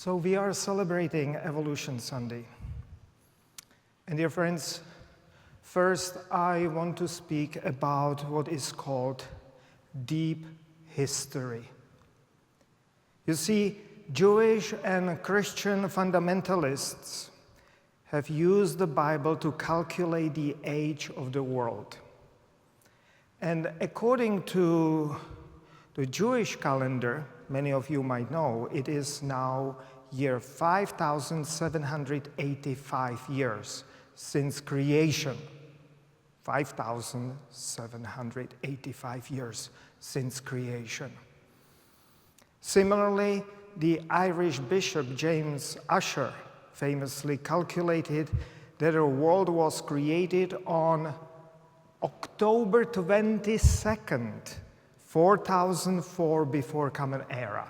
So we are celebrating Evolution Sunday. And dear friends, first I want to speak about what is called deep history. You see, Jewish and Christian fundamentalists have used the Bible to calculate the age of the world. And according to the Jewish calendar, many of you might know, it is now year 5,785 years since creation. 5,785 years since creation. Similarly, the Irish bishop James Ussher famously calculated that the world was created on October 22nd, 4004 before Common Era.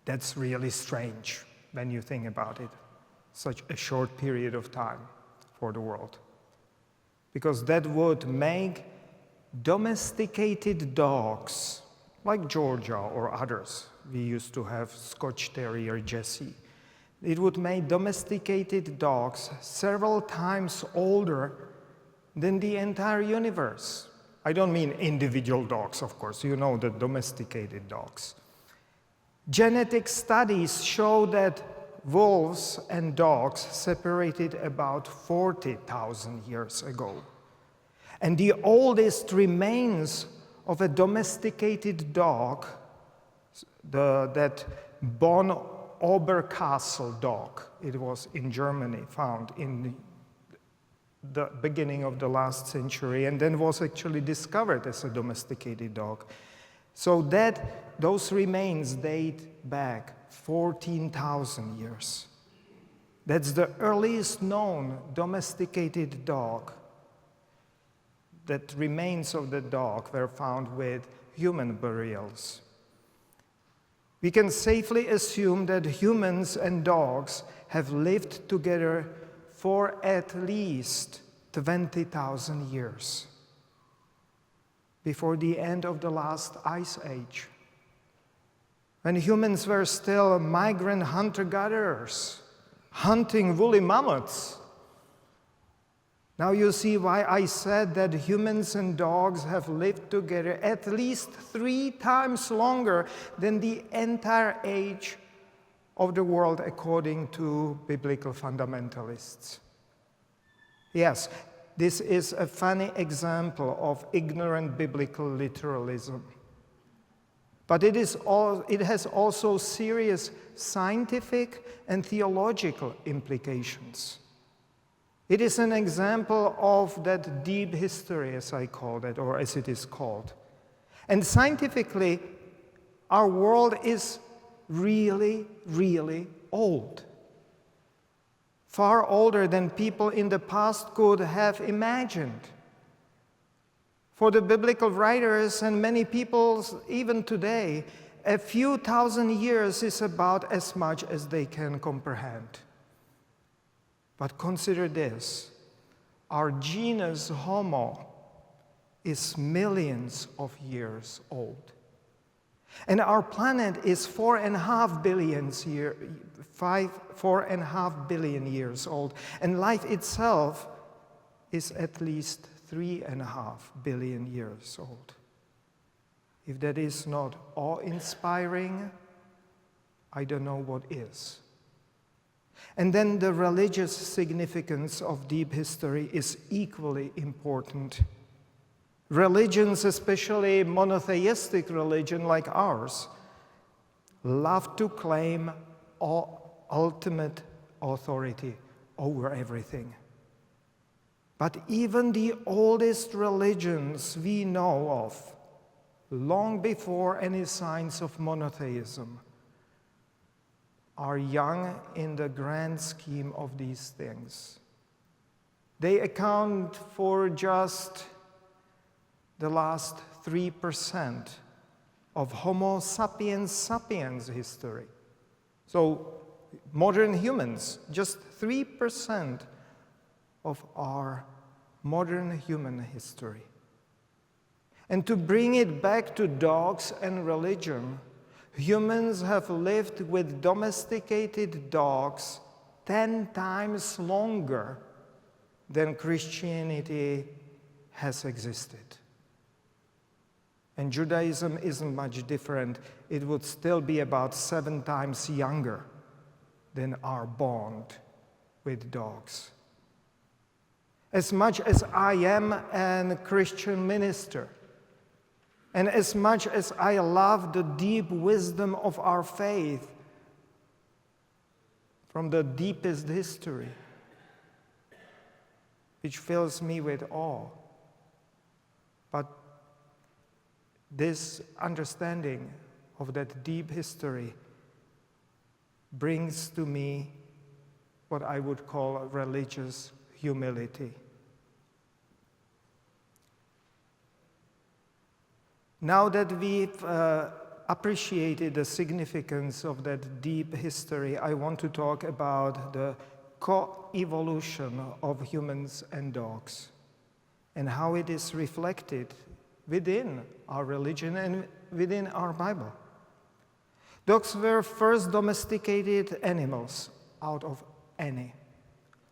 That's really strange when you think about it, such a short period of time for the world. Because that would make domesticated dogs, like Georgia or others, we used to have Scotch Terrier Jessie, it would make domesticated dogs several times older than the entire universe. I don't mean individual dogs, of course, you know, the domesticated dogs. Genetic studies show that wolves and dogs separated about 40,000 years ago. And the oldest remains of a domesticated dog, that Bonn Oberkassel dog, it was in Germany, found in the beginning of the last century, and then was actually discovered as a domesticated dog. So those remains date back 14,000 years. That's the earliest known domesticated dog. That remains of the dog were found with human burials. We can safely assume that humans and dogs have lived together for at least 20,000 years before the end of the last ice age, when humans were still migrant hunter-gatherers, hunting woolly mammoths. Now you see why I said that humans and dogs have lived together at least 3 times longer than the entire age of the world according to biblical fundamentalists. Yes, this is a funny example of ignorant biblical literalism. But it has also serious scientific and theological implications. It is an example of that deep history, as I call it, or as it is called. And scientifically, our world is really, really old. Far older than people in the past could have imagined. For the biblical writers and many people even today, a few thousand years is about as much as they can comprehend. But consider this, our genus Homo is millions of years old. And our planet is 4.5 billion years old. And life itself is at least 3.5 billion years old. If that is not awe-inspiring, I don't know what is. And then the religious significance of deep history is equally important. Religions, especially monotheistic religion like ours, love to claim ultimate authority over everything. But even the oldest religions we know of, long before any signs of monotheism, are young in the grand scheme of these things. They account for just the last 3% of Homo sapiens sapiens history. So modern humans, just 3% of our modern human history. And to bring it back to dogs and religion, Humans have lived with domesticated dogs 10 times longer than Christianity has existed. And Judaism isn't much different. It would still be about 7 times younger than our bond with dogs. As much as I am a Christian minister, and as much as I love the deep wisdom of our faith from the deepest history, which fills me with awe, but this understanding of that deep history brings to me what I would call religious humility. Now that we've appreciated the significance of that deep history, I want to talk about the co-evolution of humans and dogs and how it is reflected within our religion and within our Bible. Dogs were first domesticated animals out of any.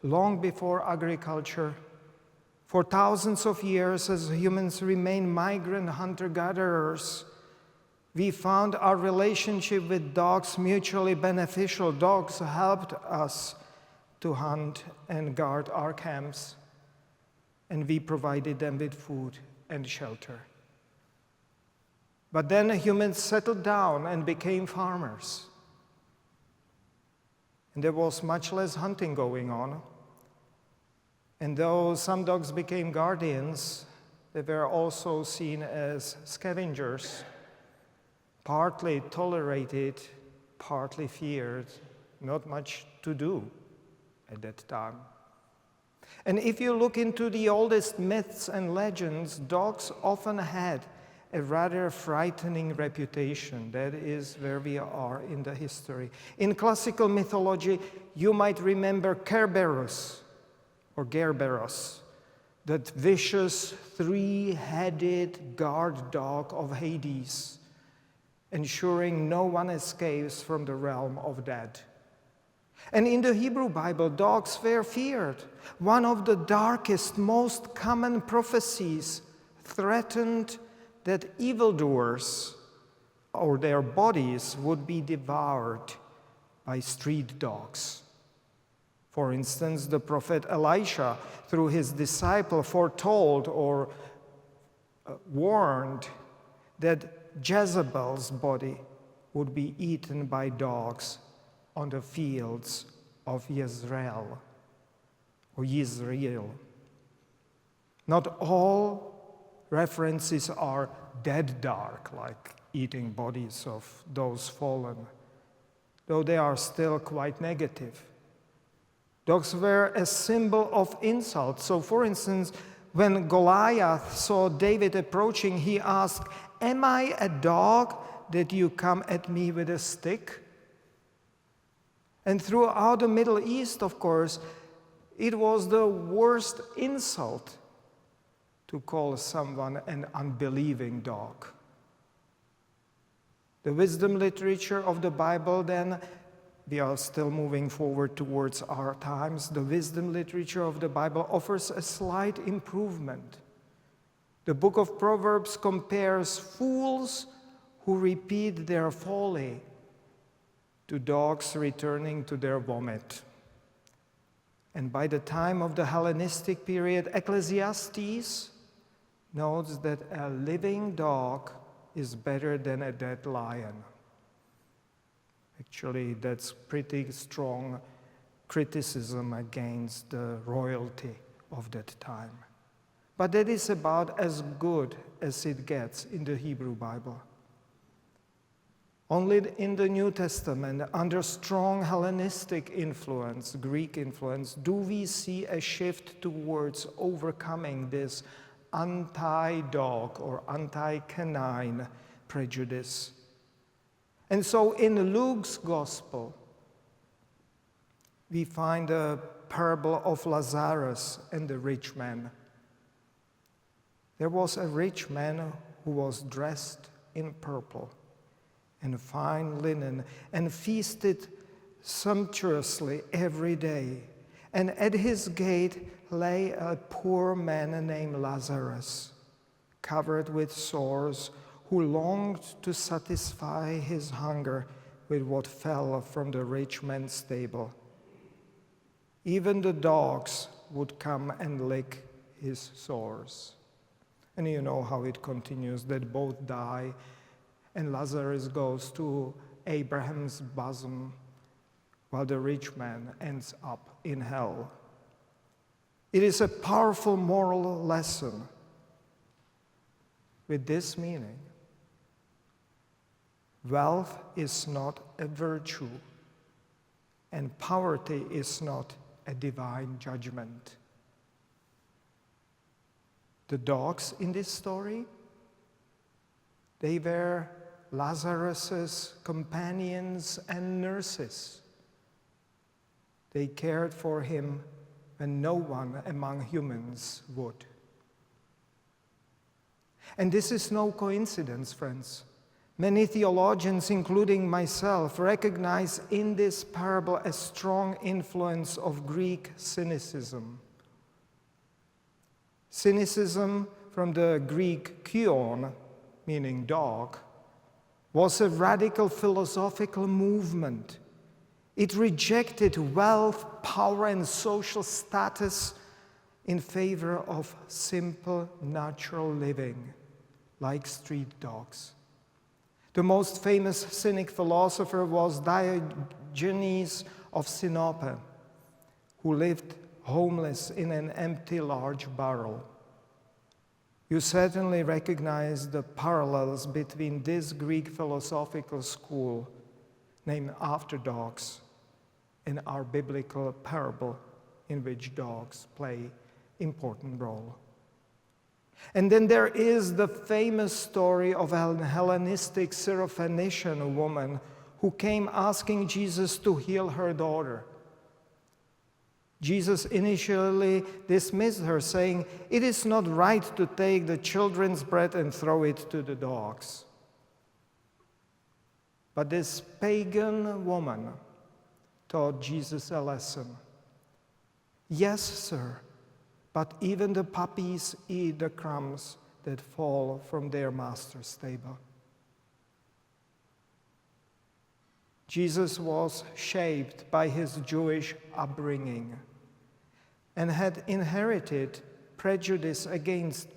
Long before agriculture, for thousands of years, as humans remained migrant hunter-gatherers, we found our relationship with dogs mutually beneficial. Dogs helped us to hunt and guard our camps, and we provided them with food and shelter. But then humans settled down and became farmers. And there was much less hunting going on. And though some dogs became guardians, they were also seen as scavengers, partly tolerated, partly feared, not much to do at that time. And if you look into the oldest myths and legends, dogs often had a rather frightening reputation. That is where we are in the history. In classical mythology, you might remember Kerberos, or Gerberos, that vicious three-headed guard dog of Hades, ensuring no one escapes from the realm of dead. And in the Hebrew Bible, dogs were feared. One of the darkest, most common prophecies threatened that evildoers or their bodies would be devoured by street dogs. For instance, the prophet Elisha, through his disciple, foretold or warned that Jezebel's body would be eaten by dogs on the fields of Yisrael, or Yisrael. Not all references are dead dark, like eating bodies of those fallen, though they are still quite negative. Dogs were a symbol of insult. So, for instance, when Goliath saw David approaching, he asked, "Am I a dog that you come at me with a stick?" And throughout the Middle East, of course, it was the worst insult to call someone an unbelieving dog. The wisdom literature of the Bible, then, we are still moving forward towards our times. The wisdom literature of the Bible offers a slight improvement. The book of Proverbs compares fools who repeat their folly to dogs returning to their vomit. And by the time of the Hellenistic period, Ecclesiastes notes that a living dog is better than a dead lion. Actually, that's pretty strong criticism against the royalty of that time. But that is about as good as it gets in the Hebrew Bible. Only in the New Testament, under strong Hellenistic influence, Greek influence, do we see a shift towards overcoming this anti-dog or anti-canine prejudice. And so in Luke's gospel, we find a parable of Lazarus and the rich man. There was a rich man who was dressed in purple. and fine linen, and feasted sumptuously every day. And at his gate lay a poor man named Lazarus, covered with sores, who longed to satisfy his hunger with what fell from the rich man's table. Even the dogs would come and lick his sores. And you know how it continues, that both die, and Lazarus goes to Abraham's bosom, while the rich man ends up in hell. It is a powerful moral lesson with this meaning. Wealth is not a virtue, and poverty is not a divine judgment. The dogs in this story, they were Lazarus's companions and nurses. They cared for him when no one among humans would. And this is no coincidence, friends. Many theologians, including myself, recognize in this parable a strong influence of Greek cynicism. Cynicism, from the Greek kion, meaning dog, was a radical philosophical movement. It rejected wealth, power, and social status in favor of simple, natural living, like street dogs. The most famous cynic philosopher was Diogenes of Sinope, who lived homeless in an empty large barrel. You certainly recognize the parallels between this Greek philosophical school, named after dogs, and our biblical parable in which dogs play an important role. And then there is the famous story of an Hellenistic Syrophoenician woman who came asking Jesus to heal her daughter. Jesus initially dismissed her, saying, "It is not right to take the children's bread and throw it to the dogs." But this pagan woman taught Jesus a lesson. "Yes, sir, but even the puppies eat the crumbs that fall from their master's table." Jesus was shaped by his Jewish upbringing and had inherited prejudice against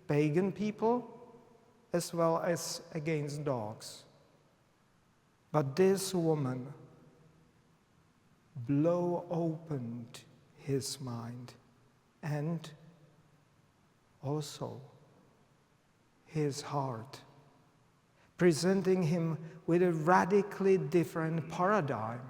pagan people as well as against dogs. But this woman blew open his mind and also his heart, presenting him with a radically different paradigm.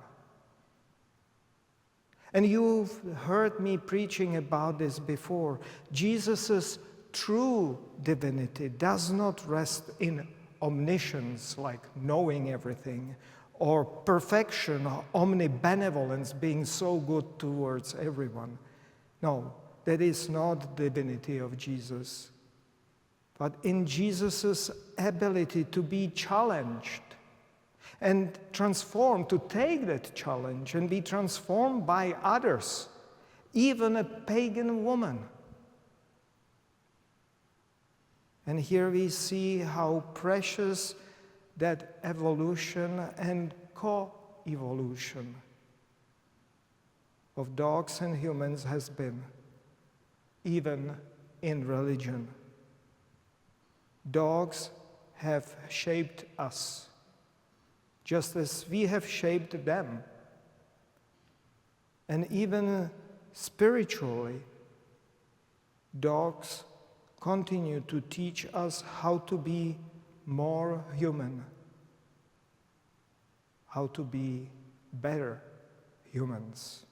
And you've heard me preaching about this before. Jesus' true divinity does not rest in omniscience, like knowing everything, or perfection, or omnibenevolence, being so good towards everyone. No, that is not the divinity of Jesus. But in Jesus' ability to be challenged and transformed, to take that challenge and be transformed by others, even a pagan woman. And here we see how precious that evolution and co-evolution of dogs and humans has been, even in religion. Dogs have shaped us, just as we have shaped them. And even spiritually, dogs continue to teach us how to be more human, how to be better humans.